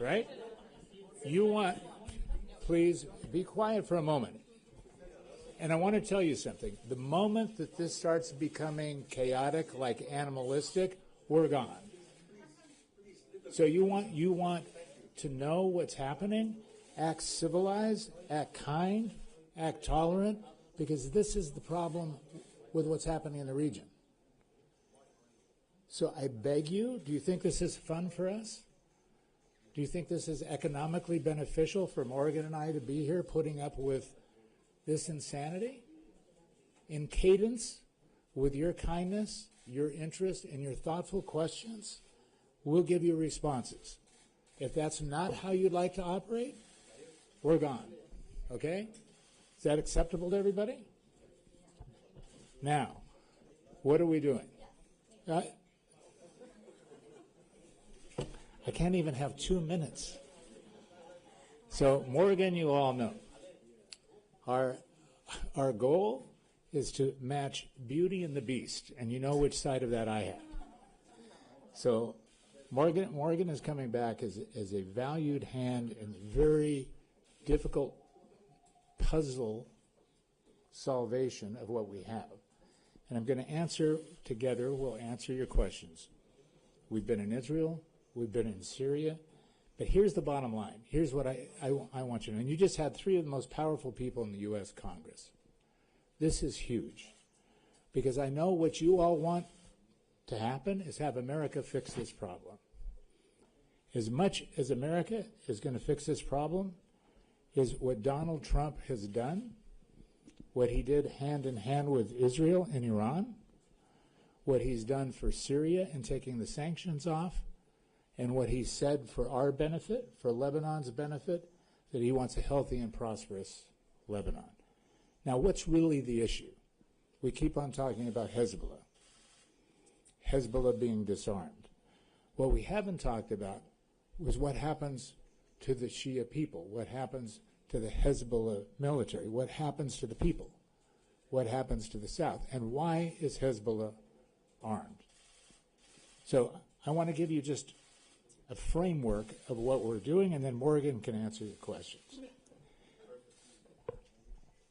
right? You want, please be quiet for a moment. And I want to tell you something. The moment that this starts becoming chaotic, like animalistic, we're gone. So you want to know what's happening, act civilized, act kind, act tolerant, because this is the problem with what's happening in the region. So I beg you, do you think this is fun for us? Do you think this is economically beneficial for Morgan and I to be here putting up with this insanity? In cadence, with your kindness, your interest, and your thoughtful questions, we'll give you responses. If that's not how you'd like to operate, we're gone. Okay? Is that acceptable to everybody? Now, what are we doing? I can't even have 2 minutes. So, Morgan, you all know. Our goal is to match Beauty and the Beast, and you know which side of that I have. So, Morgan is coming back as a valued hand in very difficult puzzle salvation of what we have. And I'm going to answer together, we'll answer your questions. We've been in Israel, we've been in Syria, but here's the bottom line. Here's what I want you to know. And you just had 3 of the most powerful people in the U.S. Congress. This is huge, because I know what you all want to happen is have America fix this problem. As much as America is going to fix this problem is what Donald Trump has done, what he did hand in hand with Israel and Iran, what he's done for Syria in taking the sanctions off, and what he said for our benefit, for Lebanon's benefit, that he wants a healthy and prosperous Lebanon. Now, what's really the issue? We keep on talking about Hezbollah. Hezbollah being disarmed. What we haven't talked about was what happens to the Shia people, what happens to the Hezbollah military, what happens to the people, what happens to the south, and why is Hezbollah armed? So I want to give you just a framework of what we're doing, and then Morgan can answer your questions.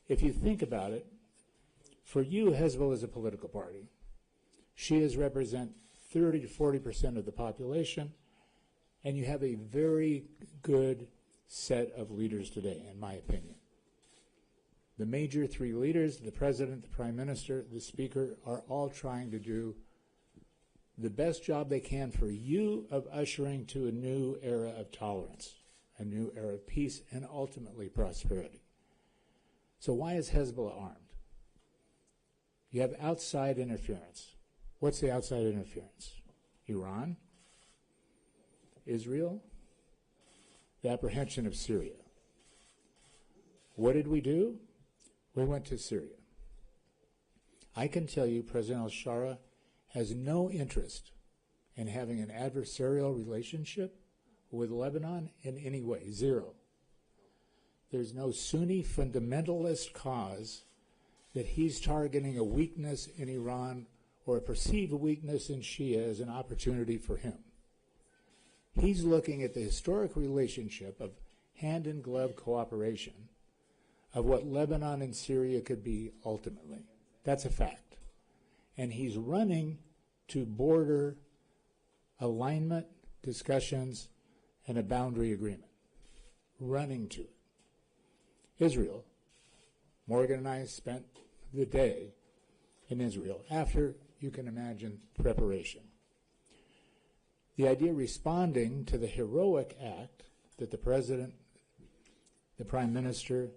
If you think about it, for you, Hezbollah is a political party. Shias represent 30 to 40% of the population, and you have a very good set of leaders today, in my opinion. The major 3 leaders, the president, the prime minister, the speaker, are all trying to do the best job they can for you of ushering to a new era of tolerance, a new era of peace, and ultimately prosperity. So why is Hezbollah armed? You have outside interference. What's the outside interference? Iran, Israel, the apprehension of Syria. What did we do? We went to Syria. I can tell you President al-Shara has no interest in having an adversarial relationship with Lebanon in any way, 0. There's no Sunni fundamentalist cause that he's targeting a weakness in Iran or a perceived weakness in Shia as an opportunity for him. He's looking at the historic relationship of hand-in-glove cooperation of what Lebanon and Syria could be ultimately. That's a fact. And he's running to border alignment, discussions, and a boundary agreement. Running to it. Israel, Morgan and I spent the day in Israel after, you can imagine, preparation. The idea responding to the heroic act that the president, the prime minister,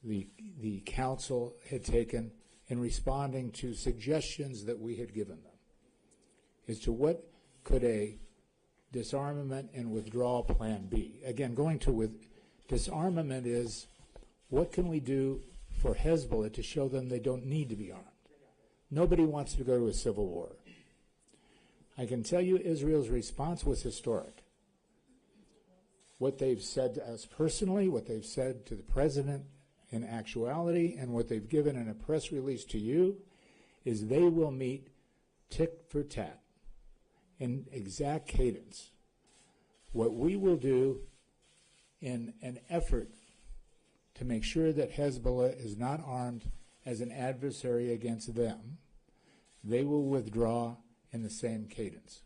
the council had taken in responding to suggestions that we had given them as to what could a disarmament and withdrawal plan be. Again, going to disarmament is what can we do for Hezbollah to show them they don't need to be armed. Nobody wants to go to a civil war. I can tell you Israel's response was historic. What they've said to us personally, what they've said to the president in actuality, and what they've given in a press release to you is they will meet tick for tat in exact cadence What we will do in an effort to make sure that Hezbollah is not armed as an adversary against them, they will withdraw in the same cadence.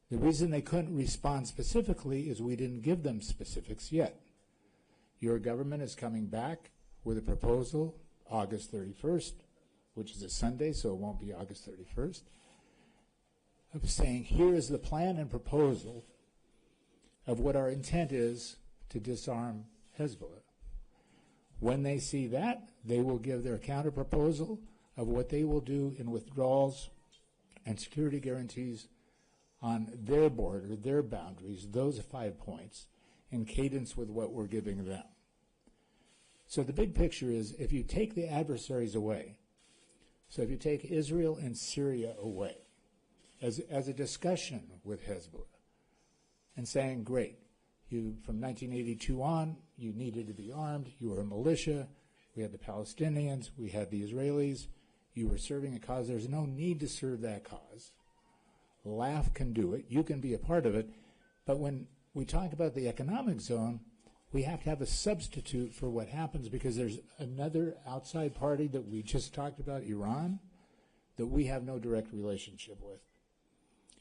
The reason they couldn't respond specifically is we didn't give them specifics yet. Your government is coming back with a proposal August 31st, which is a Sunday, so it won't be August 31st, of saying, here is the plan and proposal of what our intent is to disarm Hezbollah. When they see that, they will give their counter-proposal of what they will do in withdrawals and security guarantees on their border, their boundaries, those 5 points, in cadence with what we're giving them. So the big picture is, if you take the adversaries away, so if you take Israel and Syria away, as a discussion with Hezbollah, and saying, great, you from 1982 on, you needed to be armed, you were a militia, we had the Palestinians, we had the Israelis, you were serving a cause, there's no need to serve that cause. LAF can do it, you can be a part of it, but when we talk about the economic zone, we have to have a substitute for what happens, because there's another outside party that we just talked about, Iran, that we have no direct relationship with.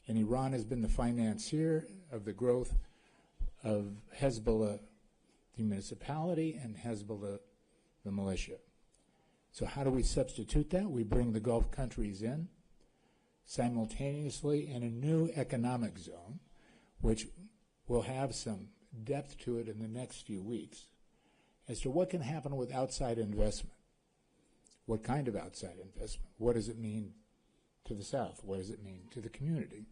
And Iran has been the financier of the growth of Hezbollah, the municipality, and Hezbollah, the militia. So how do we substitute that? We bring the Gulf countries in simultaneously in a new economic zone, which will have some depth to it in the next few weeks, as to what can happen with outside investment. What kind of outside investment? What does it mean to the South? What does it mean to the community?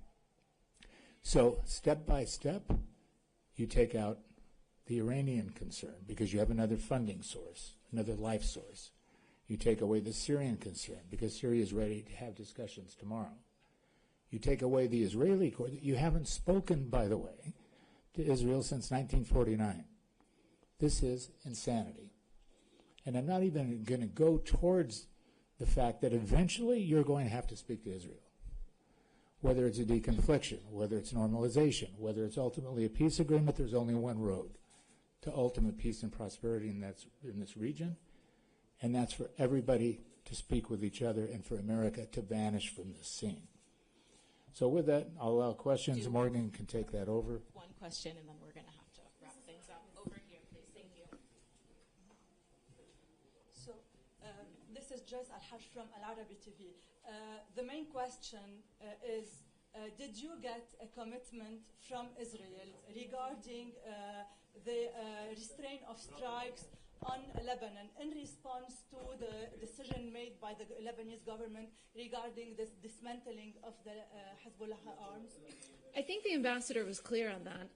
So step by step, you take out the Iranian concern because you have another funding source, another life source. You take away the Syrian concern because Syria is ready to have discussions tomorrow. You take away the Israeli court. You haven't spoken, by the way, to Israel since 1949. This is insanity. And I'm not even going to go towards the fact that eventually you're going to have to speak to Israel. Whether it's a deconfliction, whether it's normalization, whether it's ultimately a peace agreement, there's only one road to ultimate peace and prosperity in this region, and that's for everybody to speak with each other and for America to vanish from the scene. So with that, I'll allow questions. Morgan can take that over. One question, and then we're going to have to wrap things up. Over here, please. Thank you. So this is Joyce Al-Haj from Al-Arabi TV. The main question is, did you get a commitment from Israel regarding the restraint of strikes on Lebanon in response to the decision made by the Lebanese government regarding this dismantling of the Hezbollah arms? I think the ambassador was clear on that.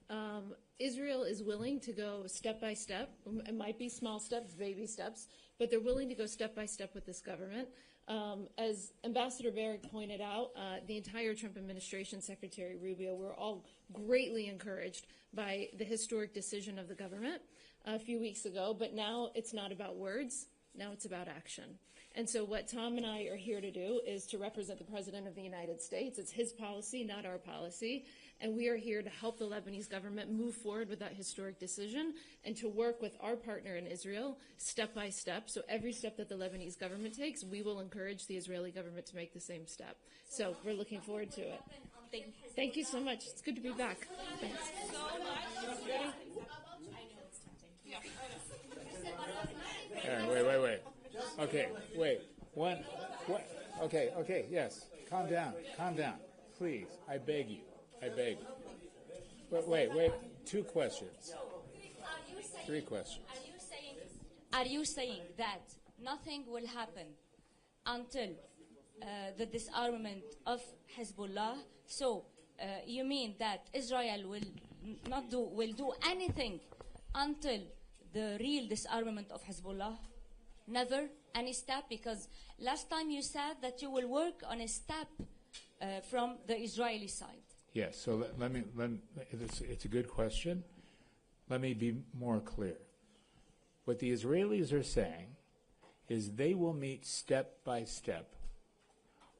Israel is willing to go step by step. It might be small steps, baby steps, but they're willing to go step by step with this government. As Ambassador Barrack pointed out, the entire Trump administration, Secretary Rubio, were all greatly encouraged by the historic decision of the government a few weeks ago. But now it's not about words. Now it's about action. And so what Tom and I are here to do is to represent the President of the United States. It's his policy, not our policy. And we are here to help the Lebanese government move forward with that historic decision and to work with our partner in Israel step by step. So every step that the Lebanese government takes, we will encourage the Israeli government to make the same step. So we're looking forward to it. Thank you so much. It's good to be back. Thanks. Wait. Okay, wait. Okay, yes. Calm down. Please, I beg you. But wait. 2 questions. 3 questions. Are you saying that nothing will happen until the disarmament of Hezbollah? So you mean that Israel will do anything until the real disarmament of Hezbollah? Never any step? Because last time you said that you will work on a step from the Israeli side. Yes, so it's a good question. Let me be more clear. What the Israelis are saying is they will meet step by step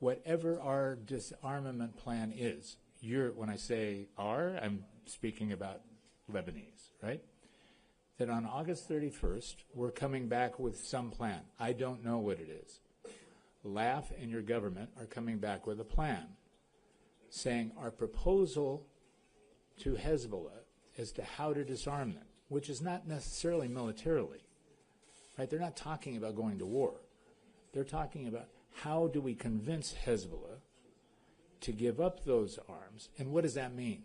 whatever our disarmament plan is. when I say "are," I'm speaking about Lebanese, right? That on August 31st, we're coming back with some plan. I don't know what it is. LAF and your government are coming back with a plan saying our proposal to Hezbollah as to how to disarm them, which is not necessarily militarily, right? They're not talking about going to war. They're talking about how do we convince Hezbollah to give up those arms, and what does that mean?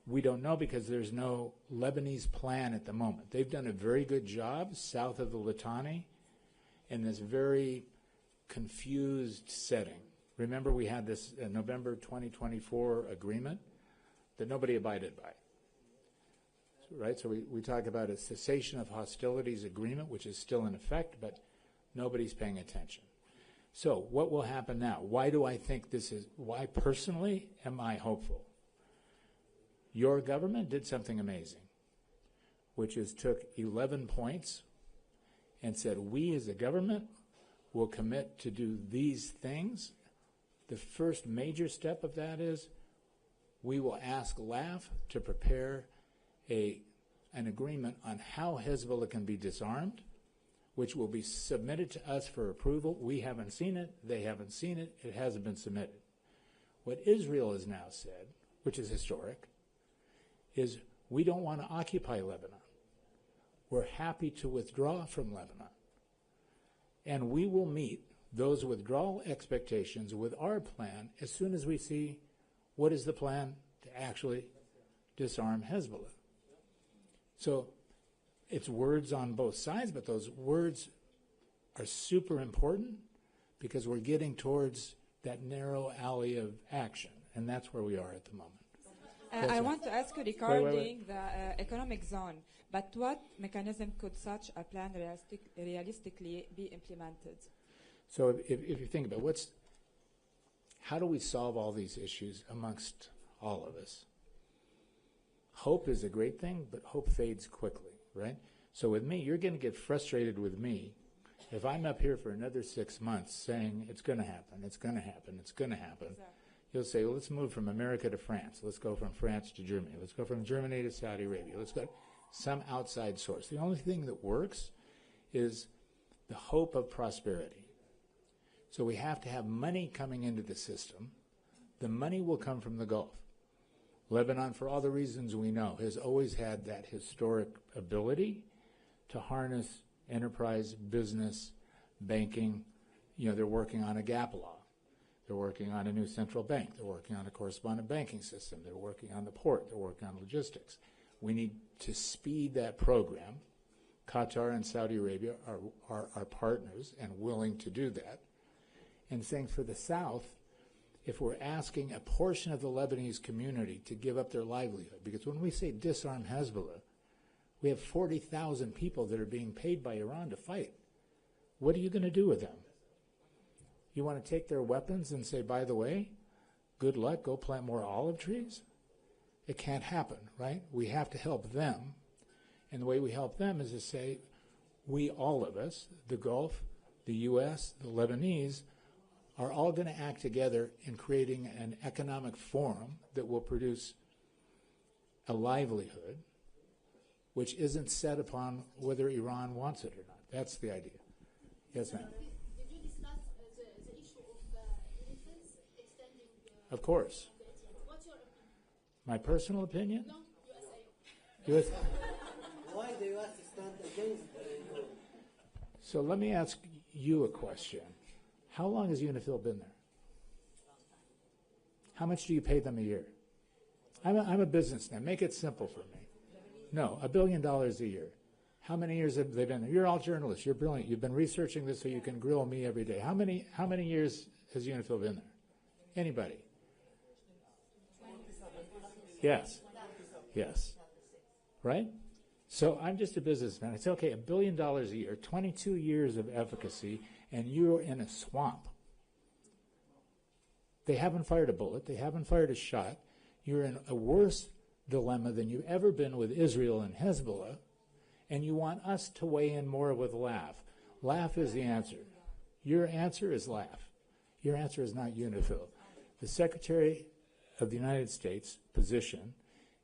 We don't know because there's no Lebanese plan at the moment. They've done a very good job south of the Litani in this very confused setting. Remember, we had this November 2024 agreement that nobody abided by, right? So we talk about a cessation of hostilities agreement, which is still in effect, but nobody's paying attention. So what will happen now? Why do I think this is, why personally am I hopeful? Your government did something amazing, which is took 11 points and said, we as a government will commit to do these things. The first major step of that is we will ask LAF to prepare an agreement on how Hezbollah can be disarmed, which will be submitted to us for approval. We haven't seen it. They haven't seen it. It hasn't been submitted. What Israel has now said, which is historic, is we don't want to occupy Lebanon. We're happy to withdraw from Lebanon. And we will meet those withdrawal expectations with our plan as soon as we see what is the plan to actually disarm Hezbollah. So it's words on both sides, but those words are super important because we're getting towards that narrow alley of action, and that's where we are at the moment. I want to ask you regarding the economic zone, but what mechanism could such a plan realistically be implemented? So if you think about how do we solve all these issues amongst all of us? Hope is a great thing, but hope fades quickly, right? So with me, you're going to get frustrated with me if I'm up here for another 6 months saying it's going to happen, it's going to happen, it's going to happen. Exactly. You'll say, well, let's move from America to France. Let's go from France to Germany. Let's go from Germany to Saudi Arabia. Let's go some outside source. The only thing that works is the hope of prosperity. So we have to have money coming into the system. The money will come from the Gulf. Lebanon, for all the reasons we know, has always had that historic ability to harness enterprise, business, banking. You know, they're working on a gap law. They're working on a new central bank. They're working on a correspondent banking system. They're working on the port. They're working on logistics. We need to speed that program. Qatar and Saudi Arabia are our partners and willing to do that. And saying for the South, if we're asking a portion of the Lebanese community to give up their livelihood, because when we say disarm Hezbollah, we have 40,000 people that are being paid by Iran to fight. What are you going to do with them? You want to take their weapons and say, by the way, good luck, go plant more olive trees? It can't happen, right? We have to help them. And the way we help them is to say, we, all of us, the Gulf, the U.S., the Lebanese, are all going to act together in creating an economic forum that will produce a livelihood which isn't set upon whether Iran wants it or not. That's the idea. Yes, ma'am. Did you discuss the issue of militants extending Of course. What's your opinion? My personal opinion? No, USA. Why the U.S. stand against Europe? So let me ask you a question. How long has UNIFIL been there? How much do you pay them a year? I'm a businessman. Make it simple for me. No, $1 billion a year. How many years have they been there? You're all journalists. You're brilliant. You've been researching this so you can grill me every day. How many years has UNIFIL been there? Anybody? Yes. Yes. Right? So I'm just a businessman. I say, okay, $1 billion a year, 22 years of efficacy, and you're in a swamp. They haven't fired a bullet. They haven't fired a shot. You're in a worse dilemma than you've ever been with Israel and Hezbollah, and you want us to weigh in more with LAF. LAF is the answer. Your answer is LAF. Your answer is not UNIFIL. The Secretary of the United States position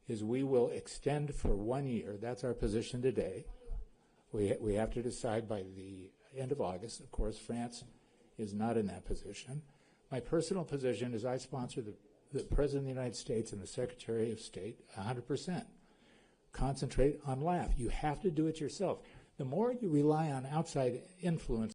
is we will extend for 1 year. That's our position today. We have to decide by the end of August. Of course, France is not in that position. My personal position is I sponsor the President of the United States and the Secretary of State 100%. Concentrate on LAF. You have to do it yourself. The more you rely on outside influence,